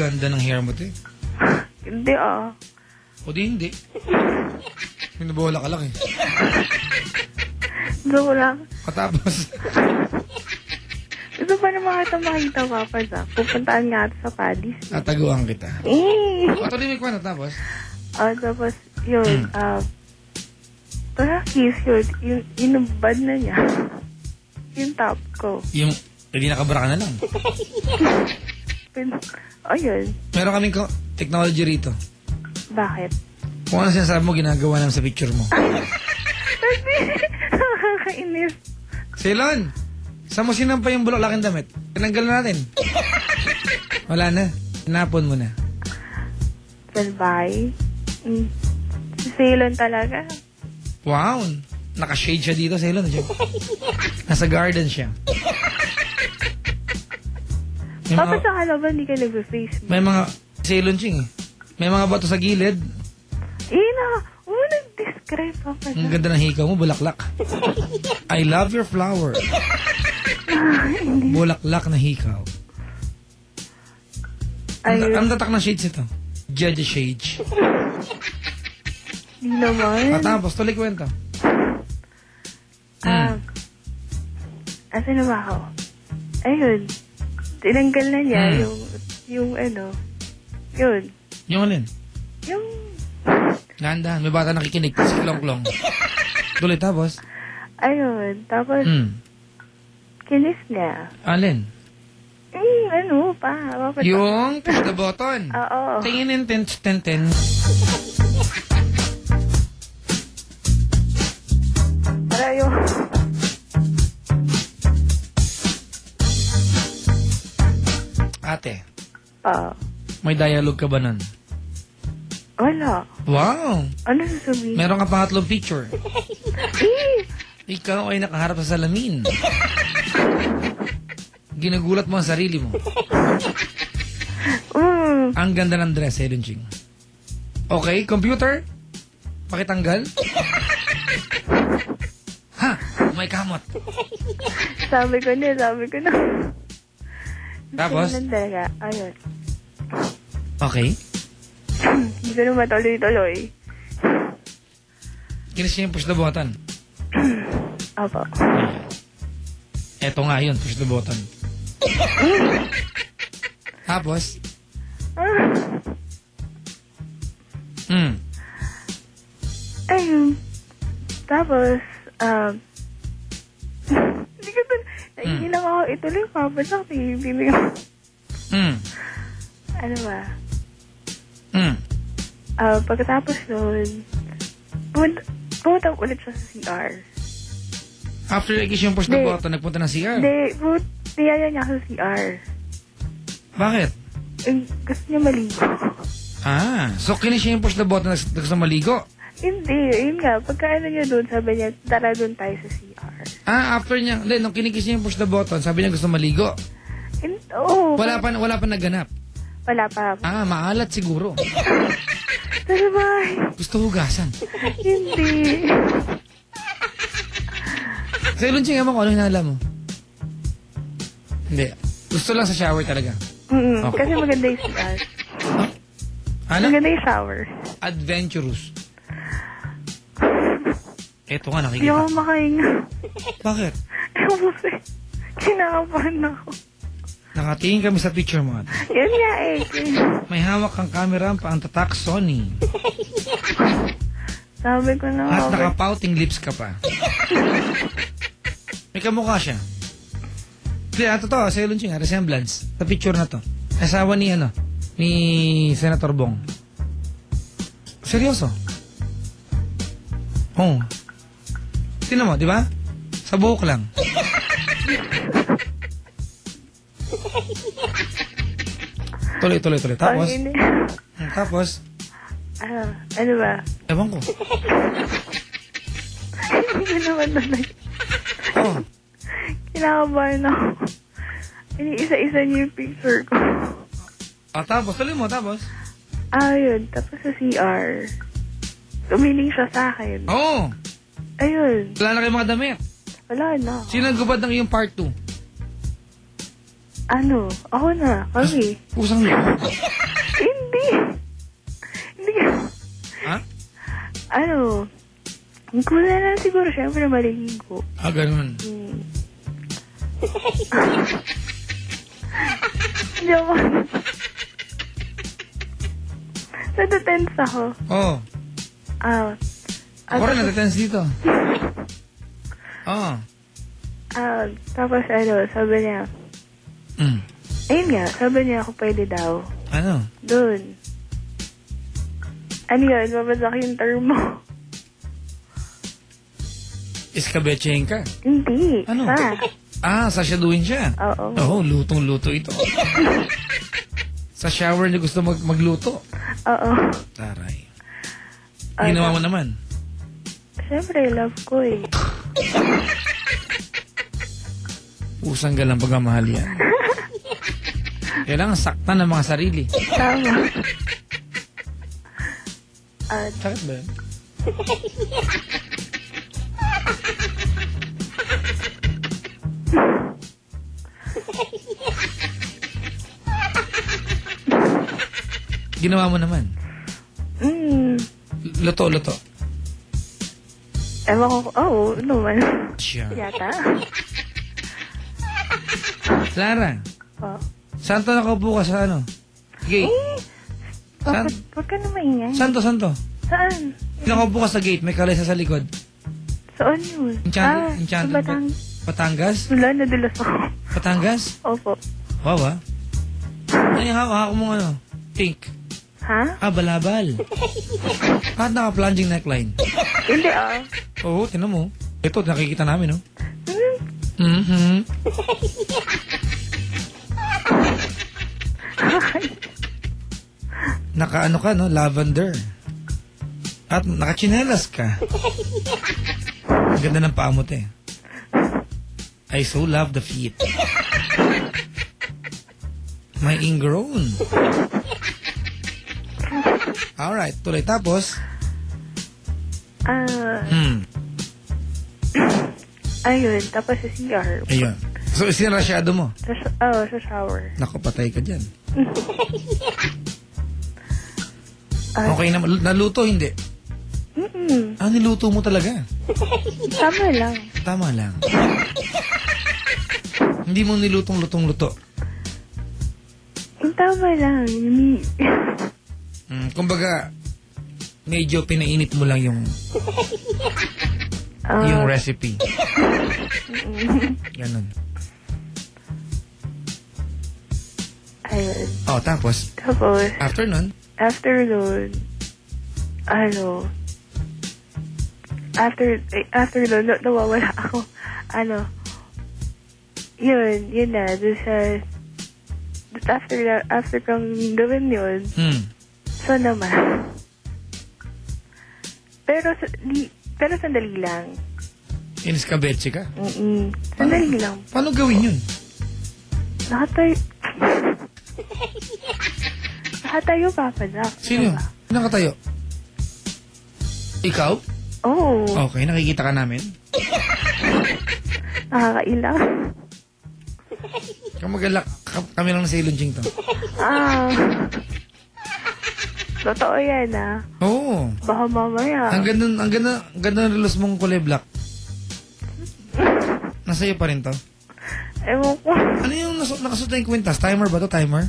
Ganda ng hair mo, te. Hindi O di hindi. Pinubola ka lang eh. Joke lang. Patapos. Gusto pa naman kita makita, Papa Jack. Pupuntaan nga ito sa Padis. Tataguan kita. Tuloy mo kwento, tapos? Tapos, yun, kiss yun, yung inubad na niya. Yung top ko. Yung, hindi nakabara ka na lang. Yun. Meron kaming technology rito. Bakit? Kung ano sinasabi mo, ginagawa namin sa picture mo. Nakakainis. Ceylon, saan mo sinampay yung bulaklaking damit? Tinanggal na natin. Wala na. Tinapon mo na. Salbay. Si Ceylon talaga. Wow. Naka-shade siya dito, Ceylon. Nasa garden siya. Papa, sa ba hindi ka nag-face? May mga Ceylon ching eh. May mga bato sa gilid. Nag-describe, Papa. Ang ganda ng hikaw mo, bulaklak. I love your flower. Bulaklak na hikaw. Ang tatak ng shades ito. Judge shades. Hindi naman. Tapos, tuloy kwento. Asan na ba ako? Ayun. Tinanggal na niya yung yun. Yung alin? Yung... Dahan-dahan, may bata nakikinig. Si Klong-Klong. Tuloy, tapos? Ayun. Tapos, kinis niya. Alin? Yung push the button. Oo. Tinginin, ten. Para yung... Ate, may dialogue ka ba nun? Wala. Wow! Ano sasabihin? Meron ka pangatlong picture. Ikaw ay nakaharap sa salamin. Ginagulat mo ang sarili mo. Ang ganda ng dress, Helen Ching. Okay, computer? Pakitanggal? Ha? May kamot. Sabi ko na. Tapos? Ayun. Okay. Hindi ko naman tuloy-tuloy. Kinis niya yung push the button. Opo. Eto nga yun, push the button. Tapos? Ayun. Tapos, hindi ko naiilang ako ituloy, Papa Jack. Tingin ko. Ano ba? Pagkatapos nun, pumunta ulit siya sa CR. After i-kiss yung push the button, nagpunta ng CR? Hindi, niyaya niya ako sa CR. Bakit? Gusto niya maligo. So kinis niya yung push the button, gusto maligo? Hindi, yun nga. Pagkaano niya doon, sabi niya, tara doon tayo sa CR. After niya, nung kinikis niya yung push the button, sabi niya gusto maligo? Oo. Wala pa naganap? Wala pa. Maalat siguro. Sabay. Gusto hugasan? Hindi. Sa ilunching naman kung ano hinala mo? Hindi. Gusto lang sa shower talaga? Okay. Kasi maganda yung CR. Ano? Maganda yung shower. Adventurous. Eto nga, nakikita. Hindi ako makahinga. Bakit? Kasi kinakabahan ako. Nakatingin kami sa picture mo. Yan nga May hawak kang camera pa ang tatak Sony. Sabi ko na. At nakapouting lips ka pa. May kamukha siya. Hindi, totoo, sa ilunching, resemblance. Sa picture na to. Asawa ni Senator Bong. Seryoso. Tingnan mo, di ba? Sa buhok lang. Tuloy. Tapos? Tapos? Ano ba? Ewan ko. Hindi ko naman tuloy. Kinakabahan ako. Iniisa-isa niyo yung picture ko. Tapos? Tuloy mo, tapos? Yun. Tapos sa CR. Tumiling siya sa akin. Ayun. Wala na kayong mga damit. Wala na. Sino naggubad ng iyong part 2? Ano? Ako na. Kami. Pusang loob. Hindi. Hindi. Ha? Ano? Kulang lang siguro syempre maligo. Ganun. Hindi ako. Natatense ako. Oo. Ako rin natatense dito. Oo. Tapos sabi niya, ayun nga, sabi niya ako pwede daw. Ano? Doon. Ano yun? Mabasa ko yung term mo. Iskabetcheng ka? Hindi. Ano? Sasyaduhin siya? Oo. Oo, lutong-luto ito. Sa shower niya gusto magluto? Oo. Taray. Ginawa mo naman? Siyempre, love ko eh. Usang galang pagmamahal yan. Kailangan saktan ng mga sarili. Tama. Sakit ba yun? Ginawa mo naman? Luto. Ewan ko, naman. Siya. Yata. Clara, saan to nakaupo ka sa ano? Gate? Bakit? Huwag ka na maingay. Saan to? Saan? Nakaupo ka sa gate, may kalesa sa likod. Saan yun? Enchanted? Sa Batangas? Wala, nadulas ako. Batangas? Opo. Wow, Ano yung hawak mo ano? Pink. Ha? Balabal. Bakit naka-plunging neckline? Hindi Oo, tinan mo. Ito, nakikita namin, no? Naka-ano ka, no? Lavender. At naka-chinelas ka. Ang ganda ng paa mo, te. I so love the feet. My ingrown. Alright, tuloy. Tapos? Ayun, tapos sa CR. Ayun. So, sinrasyado mo? Sa shower. Naku, patay ka dyan. Okay naman. Naluto, hindi? Niluto mo talaga? Tama lang. Hindi mo nilutong-lutong-luto? Tama lang. Kumbaga, medyo pinainit mo lang yung recipe. Ganun. Ayun. Tapos? After nun, nawawala ako. Yun na, after kang gawin yun, so naman. Pero sandali lang. iniskabetse ka? Sandali lang. Paano gawin yun? Nakatayo, Papa Jack. Sino? Nakatayo? Ikaw? Oo. Okay, nakikita ka namin? Nakakailang. Kamagalak, kami lang sa ilunching to. Totoo yan, Oo. Baka mamaya. Ang ganda ng relos mong kulay black. Nasa'yo pa rin to? Ewan ko. Ano yung nakasuot na yung kwintas? Timer ba to? Timer?